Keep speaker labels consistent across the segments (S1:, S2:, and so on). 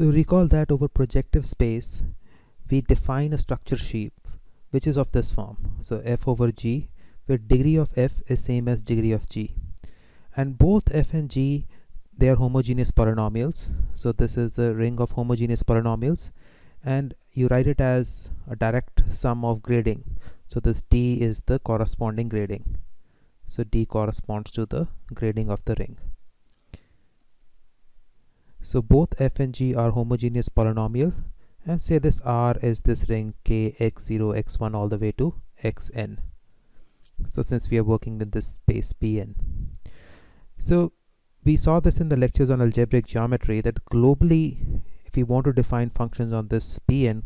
S1: So recall that over projective space, we define a structure sheaf which is of this form. So f over g, where degree of f is same as degree of g. And both f and g, they are homogeneous polynomials. So this is a ring of homogeneous polynomials. And you write it as a direct sum of grading. So this d is the corresponding grading. So d corresponds to the grading of the ring. So both f and g are homogeneous polynomial, and say this R is this ring k x0 x1 all the way to xn. So since we are working in this space Pn. So we saw this in the lectures on algebraic geometry that globally, if we want to define functions on this Pn,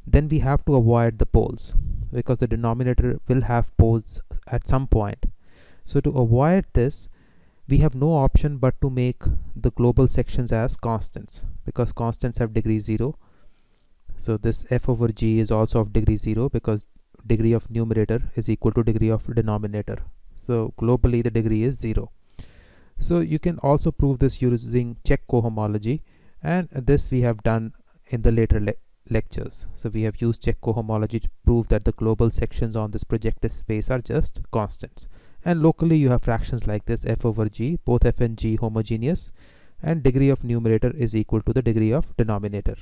S1: then we have to avoid the poles because the denominator will have poles at some point. So to avoid this, we have no option but to make the global sections as constants, because constants have degree 0. So this f over g is also of degree 0 because degree of numerator is equal to degree of denominator. So globally the degree is 0. So you can also prove this using check cohomology, and this we have done in the later lectures. So we have used check cohomology to prove that the global sections on this projective space are just constants. And locally you have fractions like this, f over g, both f and g homogeneous, and degree of numerator is equal to the degree of denominator.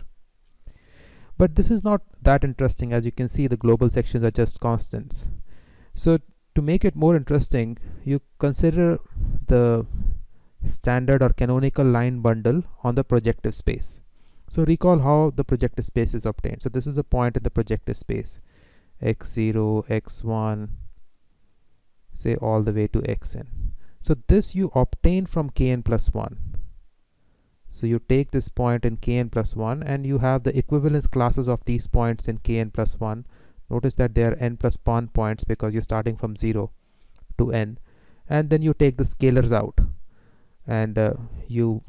S1: But this is not that interesting. As you can see, the global sections are just constants. So to make it more interesting, you consider the standard or canonical line bundle on the projective space. So recall how the projective space is obtained. So this is a point in the projective space, x0, x1, say all the way to xn. So this you obtain from kn plus 1. So you take this point in kn plus 1 and you have the equivalence classes of these points in kn plus 1. Notice that they are n plus 1 points because you're starting from 0 to n. And then you take the scalars out and you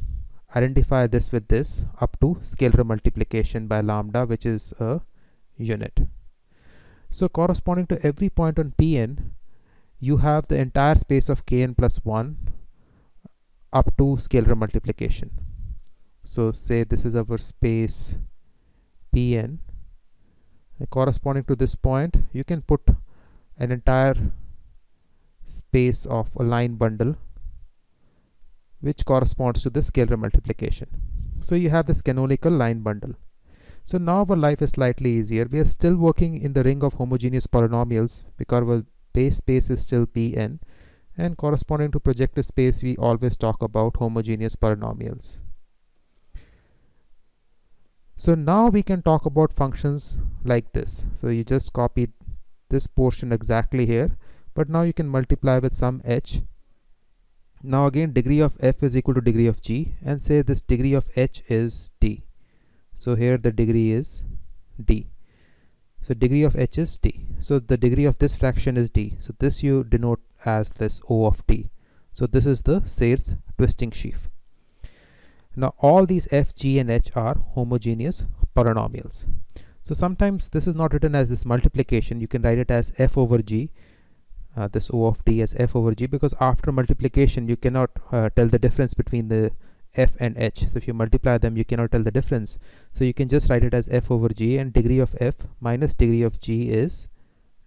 S1: identify this with this up to scalar multiplication by lambda, which is a unit. So corresponding to every point on Pn, you have the entire space of kn plus 1 up to scalar multiplication. So say this is our space Pn. Corresponding to this point, you can put an entire space of a line bundle which corresponds to the scalar multiplication. So you have this canonical line bundle. So now our life is slightly easier. We are still working in the ring of homogeneous polynomials because our base space is still Pn, and corresponding to projective space we always talk about homogeneous polynomials. So now we can talk about functions like this. So you just copy this portion exactly here, but now you can multiply with some h. Now again, degree of f is equal to degree of g, and say this degree of h is d. So here the degree is d. So degree of h is d. So the degree of this fraction is d. So this you denote as this O of d. So this is the Serre's twisting sheaf. Now all these f, g and h are homogeneous polynomials. So sometimes this is not written as this multiplication. You can write it as f over g, this O of d as f over g, because after multiplication you cannot tell the difference between the f and h. So if you multiply them, you cannot tell the difference. So you can just write it as f over g, and degree of f minus degree of g is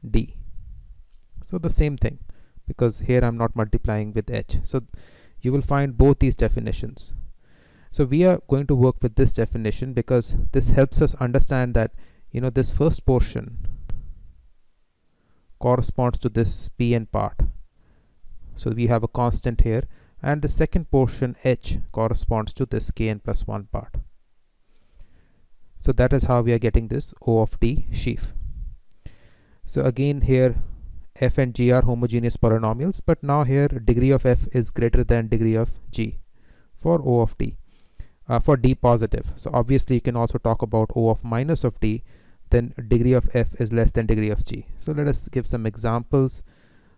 S1: d. So the same thing, because here I'm not multiplying with h. So you will find both these definitions. So we are going to work with this definition because this helps us understand that, you know, this first portion corresponds to this Pn part. So we have a constant here, and the second portion h corresponds to this kn plus 1 part. So that is how we are getting this O of d sheaf. So again here f and g are homogeneous polynomials, but now here degree of f is greater than degree of g for O of d, for d positive. So obviously you can also talk about O of minus of d, then degree of f is less than degree of g. So let us give some examples.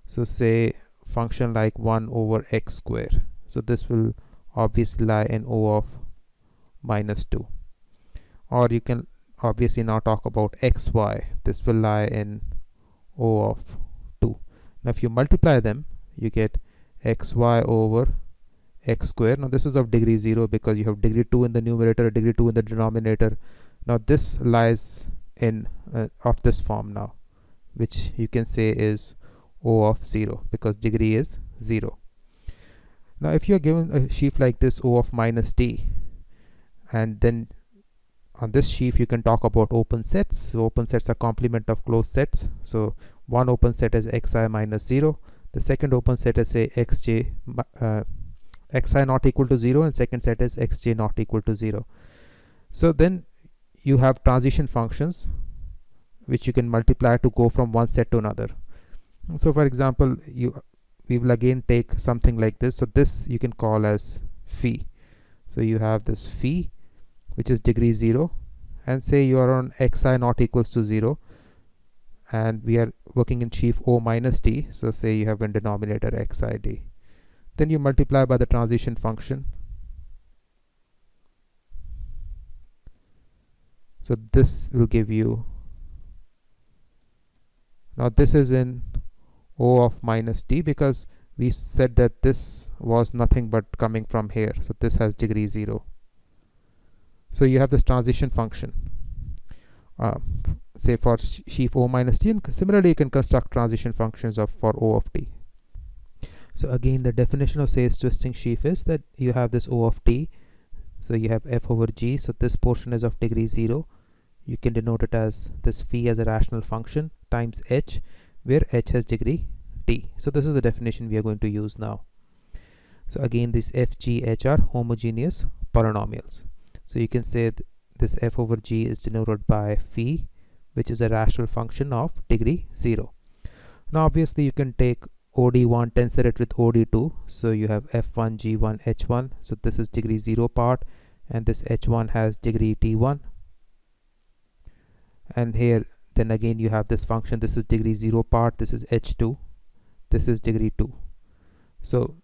S1: So say function like 1 over x square. So this will obviously lie in O of minus 2. Or you can obviously now talk about xy. This will lie in O of 2. Now if you multiply them, you get xy over x square. Now this is of degree 0 because you have degree 2 in the numerator, degree 2 in the denominator. Now this lies in of this form now, which you can say is O of 0 because degree is 0. Now if you are given a sheaf like this, O of minus t, and then on this sheaf you can talk about open sets. So open sets are complement of closed sets. So one open set is xi minus 0. The second open set is say xj xi not equal to 0, and second set is xj not equal to 0. So then you have transition functions which you can multiply to go from one set to another. So for example, we will again take something like this. So this you can call as phi. So you have this phi which is degree 0, and say you are on xi not equals to 0, and we are working in sheaf O minus t. So say you have in denominator xid. Then you multiply by the transition function. So this will give you, now this is in O of minus t because we said that this was nothing but coming from here. So this has degree 0. So you have this transition function, say for sheaf O minus t, and similarly you can construct transition functions for O of t. So again, the definition of Serre's twisting sheaf is that you have this O of t. So you have f over g. So this portion is of degree 0. You can denote it as this phi as a rational function times h, where h has degree t. So this is the definition we are going to use now. So again, these f, g, h are homogeneous polynomials. So you can say this f over g is denoted by phi, which is a rational function of degree 0. Now obviously you can take OD1, tensor it with OD2. So you have f1, g1, h1. So this is degree 0 part, and this h1 has degree t1. And here then again you have this function. This is degree 0 part, this is h2, this is degree 2. So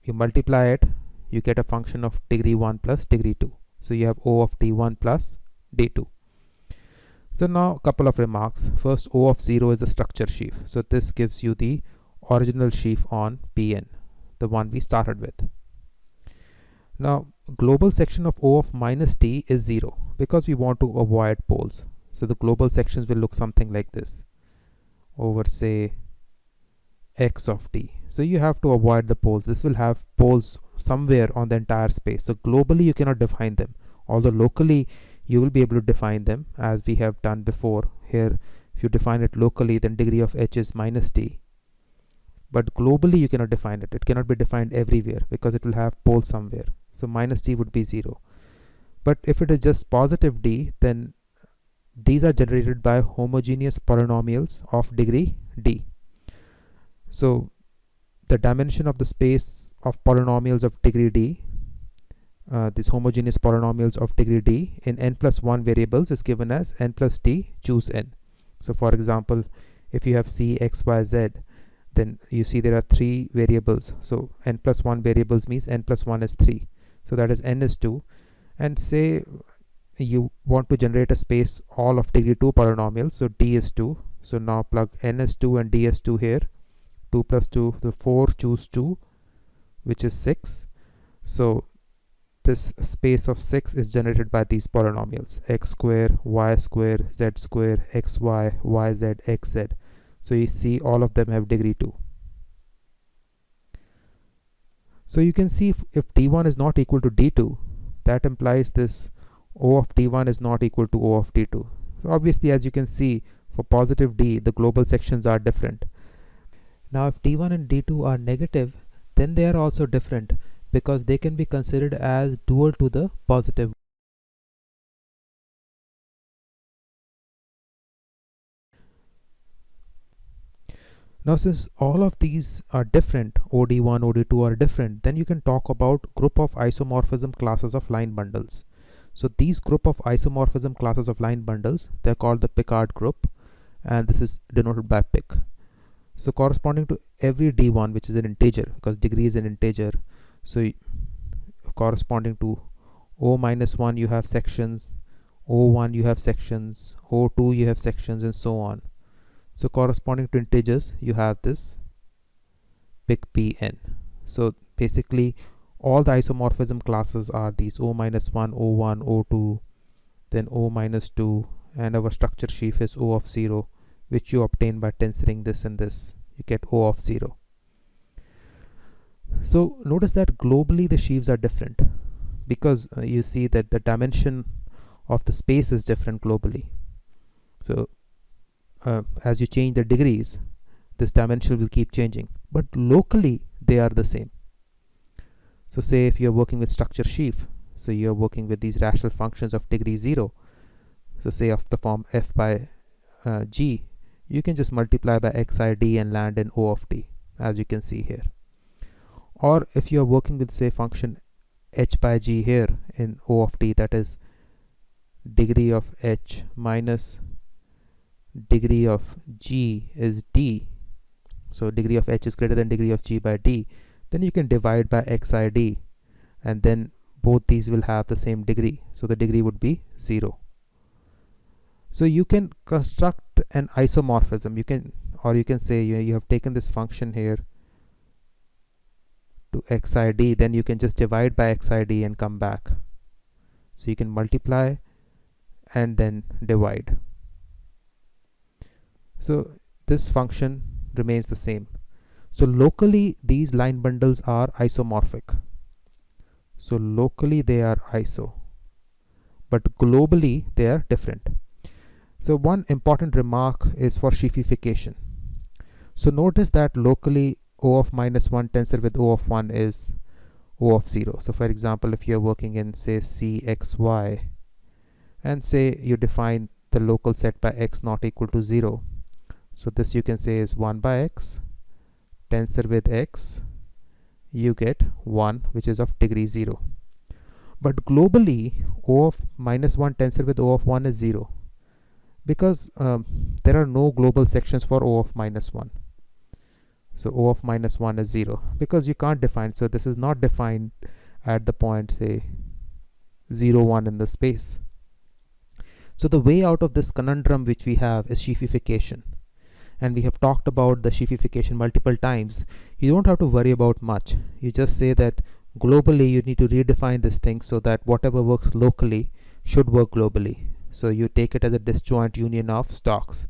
S1: you multiply it, you get a function of degree 1 plus degree 2. So you have O of d1 plus d2. So now a couple of remarks. First, O of 0 is the structure sheaf. So this gives you the original sheaf on Pn, the one we started with. Now global section of O of minus t is 0 because we want to avoid poles. So the global sections will look something like this over say x of t. So you have to avoid the poles. This will have poles somewhere on the entire space. So globally you cannot define them, although locally you will be able to define them as we have done before. Here if you define it locally, then degree of h is minus t, but globally you cannot define it. It cannot be defined everywhere because it will have poles somewhere. So minus t would be 0. But if it is just positive d, then these are generated by homogeneous polynomials of degree d. So the dimension of the space of polynomials of degree d, these homogeneous polynomials of degree d in n plus 1 variables is given as n plus t choose n. So for example, if you have c, x, y, z, then you see there are 3 variables. So n plus 1 variables means n plus 1 is 3. So that is n is 2. And say you want to generate a space all of degree 2 polynomials. So d is 2. So now plug n is 2 and d is 2 here. 2 plus 2, the 4, choose 2, which is 6. So this space of 6 is generated by these polynomials: x square, y square, z square, xy, yz, xz. So you see all of them have degree 2. So you can see if d1 is not equal to d2, that implies this O of d1 is not equal to O of d2. So obviously, as you can see, for positive d, the global sections are different. Now if d1 and d2 are negative, then they are also different because they can be considered as dual to the positive. Now since all of these are different, OD1, OD2 are different, then you can talk about group of isomorphism classes of line bundles. So these group of isomorphism classes of line bundles, they're called the Picard group, and this is denoted by pic. So corresponding to every d1, which is an integer because degree is an integer, so corresponding to O minus 1 you have sections, O1 you have sections, O2 you have sections, and so on. So corresponding to integers you have this pic pn. So basically all the isomorphism classes are these O-1, O1, O2, then O-2, and our structure sheaf is O of 0, which you obtain by tensoring this and this. You get O of 0. So notice that globally the sheaves are different, because you see that the dimension of the space is different globally. So as you change the degrees, this dimension will keep changing, but locally they are the same. So say if you're working with structure sheaf, so you're working with these rational functions of degree 0, so say of the form f by g, you can just multiply by xid and land in O of t, as you can see here. Or if you're working with, say, function h by g here in O of t, that is degree of h minus degree of g is d, so degree of h is greater than degree of g by d, then you can divide by xid, and then both these will have the same degree, so the degree would be 0. So you can construct an isomorphism, you can say you have taken this function here to xid, then you can just divide by xid and come back. So you can multiply and then divide. So this function remains the same. So locally these line bundles are isomorphic. So locally they are iso, but globally they are different. So one important remark is for sheafification. So notice that locally O of -1 tensor with O of 1 is O of 0. So for example, if you're working in, say, CXY, and say you define the local set by x not equal to 0, so this you can say is 1 by x, tensor with x, you get 1, which is of degree 0. But globally, O of -1 tensor with O of 1 is 0, because there are no global sections for O of -1. So O of -1 is 0, because you can't define. So this is not defined at the point, say, 0, 1 in the space. So the way out of this conundrum which we have is sheafification. And we have talked about the sheafification multiple times. You don't have to worry about much. You just say that globally you need to redefine this thing so that whatever works locally should work globally. So you take it as a disjoint union of stocks,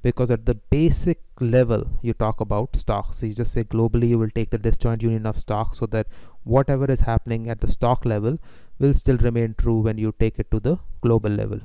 S1: because at the basic level you talk about stocks. So you just say globally you will take the disjoint union of stocks, so that whatever is happening at the stock level will still remain true when you take it to the global level.